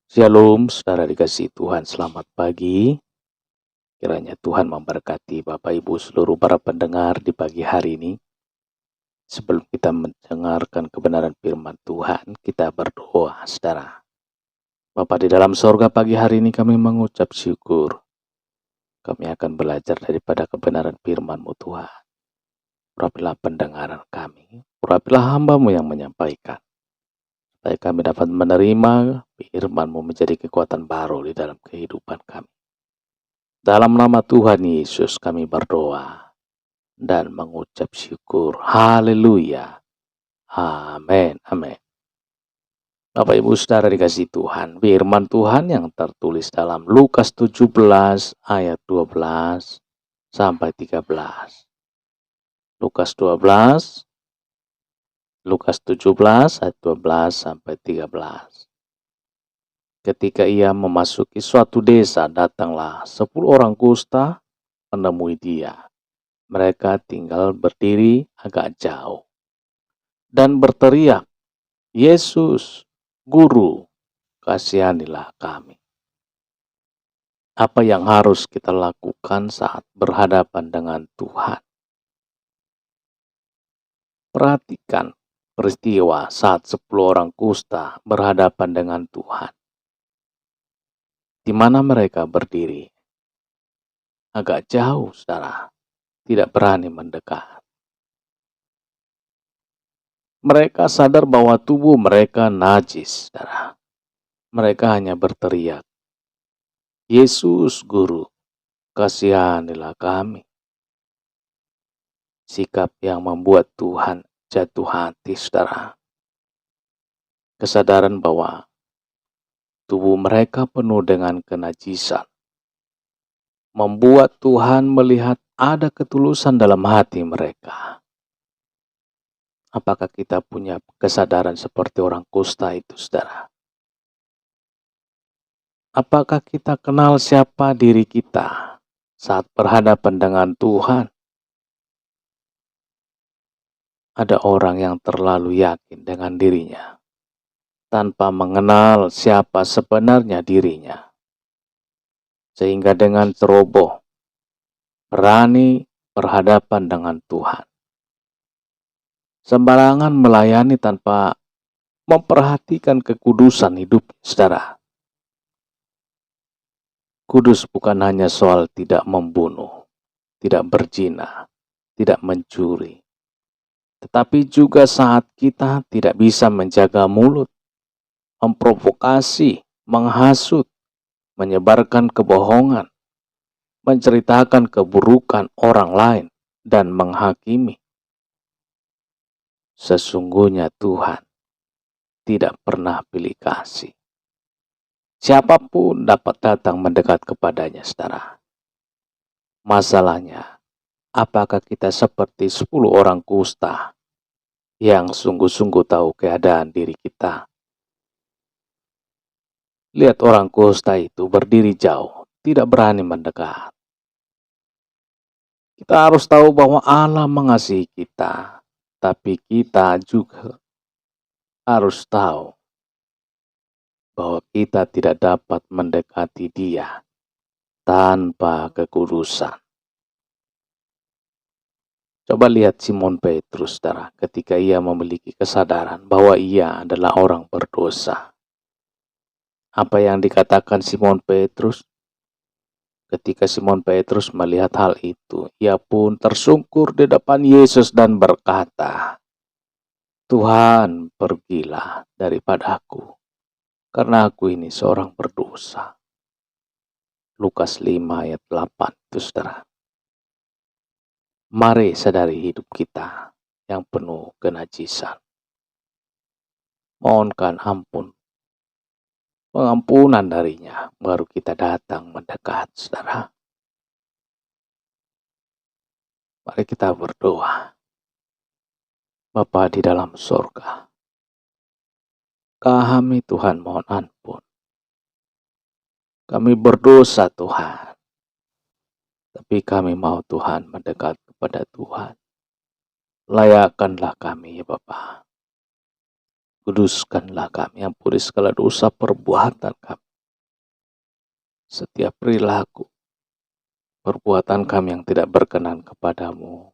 Shalom, saudara dikasihi Tuhan, selamat pagi. Kiranya Tuhan memberkati Bapak Ibu seluruh para pendengar di pagi hari ini. Sebelum kita mendengarkan kebenaran firman Tuhan, kita berdoa, saudara. Bapa di dalam sorga, pagi hari ini kami mengucap syukur. Kami akan belajar daripada kebenaran firman-Mu Tuhan. Urapilah pendengaran kami, urapilah hamba-Mu yang menyampaikan. Supaya kami dapat menerima firman-Mu menjadi kekuatan baru di dalam kehidupan kami. Dalam nama Tuhan Yesus kami berdoa dan mengucap syukur. Haleluya. Amin. Amin. Bapak Ibu Saudara dikasihi Tuhan, firman Tuhan yang tertulis dalam Lukas 17 ayat 12 sampai 13. Lukas 12, Lukas 17 ayat 12 sampai 13. Ketika ia memasuki suatu desa, datanglah 10 orang kusta menemui dia. Mereka tinggal berdiri agak jauh dan berteriak, "Yesus, Guru, kasihanilah kami." Apa yang harus kita lakukan saat berhadapan dengan Tuhan? Perhatikan peristiwa saat 10 orang kusta berhadapan dengan Tuhan. Di mana mereka berdiri agak jauh, saudara, tidak berani mendekat. Mereka sadar bahwa tubuh mereka najis, saudara. Mereka hanya berteriak, "Yesus, Guru, kasihanilah kami." Sikap yang membuat Tuhan jatuh hati, saudara. Kesadaran bahwa tubuh mereka penuh dengan kenajisan membuat Tuhan melihat ada ketulusan dalam hati mereka. Apakah kita punya kesadaran seperti orang kusta itu, saudara? Apakah kita kenal siapa diri kita saat berhadapan dengan Tuhan? Ada orang yang terlalu yakin dengan dirinya tanpa mengenal siapa sebenarnya dirinya. Sehingga dengan ceroboh, berani berhadapan dengan Tuhan. Sembarangan melayani tanpa memperhatikan kekudusan hidup, saudara. Kudus bukan hanya soal tidak membunuh, tidak berzina, tidak mencuri. Tetapi juga saat kita tidak bisa menjaga mulut, memprovokasi, menghasut, menyebarkan kebohongan, menceritakan keburukan orang lain, dan menghakimi. Sesungguhnya Tuhan tidak pernah pilih kasih. Siapapun dapat datang mendekat kepadanya, saudara. Masalahnya, apakah kita seperti 10 orang kusta yang sungguh-sungguh tahu keadaan diri kita? Lihat orang kusta itu berdiri jauh, tidak berani mendekat. Kita harus tahu bahwa Allah mengasihi kita, tapi kita juga harus tahu bahwa kita tidak dapat mendekati Dia tanpa kekudusan. Coba lihat Simon Petrus, saudara, ketika ia memiliki kesadaran bahwa ia adalah orang berdosa. Apa yang dikatakan Simon Petrus? Ketika Simon Petrus melihat hal itu, ia pun tersungkur di depan Yesus dan berkata, "Tuhan, pergilah daripadaku, karena aku ini seorang berdosa." Lukas 5 ayat 8 itu, saudara. Mari sadari hidup kita yang penuh kenajisan. Mohonkan pengampunan darinya, baru kita datang mendekat, saudara. Mari kita berdoa. Bapa di dalam surga, kami Tuhan mohon ampun. Kami berdosa Tuhan, tapi kami mau Tuhan mendekat kepada Tuhan. Layakkanlah kami ya Bapa. Kuduskanlah kami, ampuni segala dosa perbuatan kami. Setiap perilaku, perbuatan kami yang tidak berkenan kepadamu.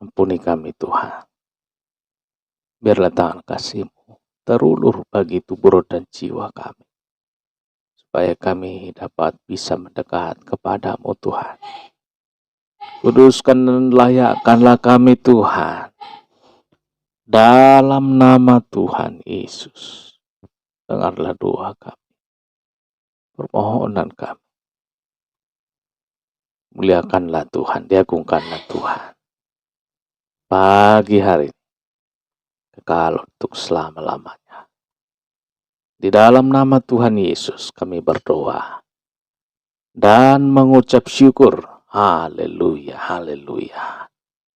Ampuni kami Tuhan. Biarlah tangan kasih-Mu terulur bagi tubuh roh dan jiwa kami. Supaya kami dapat bisa mendekat kepadamu Tuhan. Kuduskan dan layakkanlah kami Tuhan. Dalam nama Tuhan Yesus, dengarlah doa kami, permohonan kami. Muliakanlah Tuhan, diagungkanlah Tuhan. Pagi hari ini, kekal untuk selama-lamanya. Di dalam nama Tuhan Yesus kami berdoa dan mengucap syukur. Haleluya, haleluya.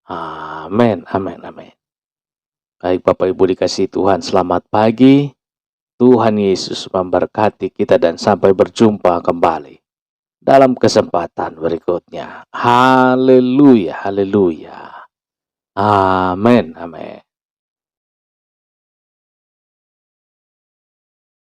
Amin, amin, amin. Baik Bapak Ibu dikasihi Tuhan, selamat pagi. Tuhan Yesus memberkati kita dan sampai berjumpa kembali dalam kesempatan berikutnya. Haleluya, haleluya. Amin, amin.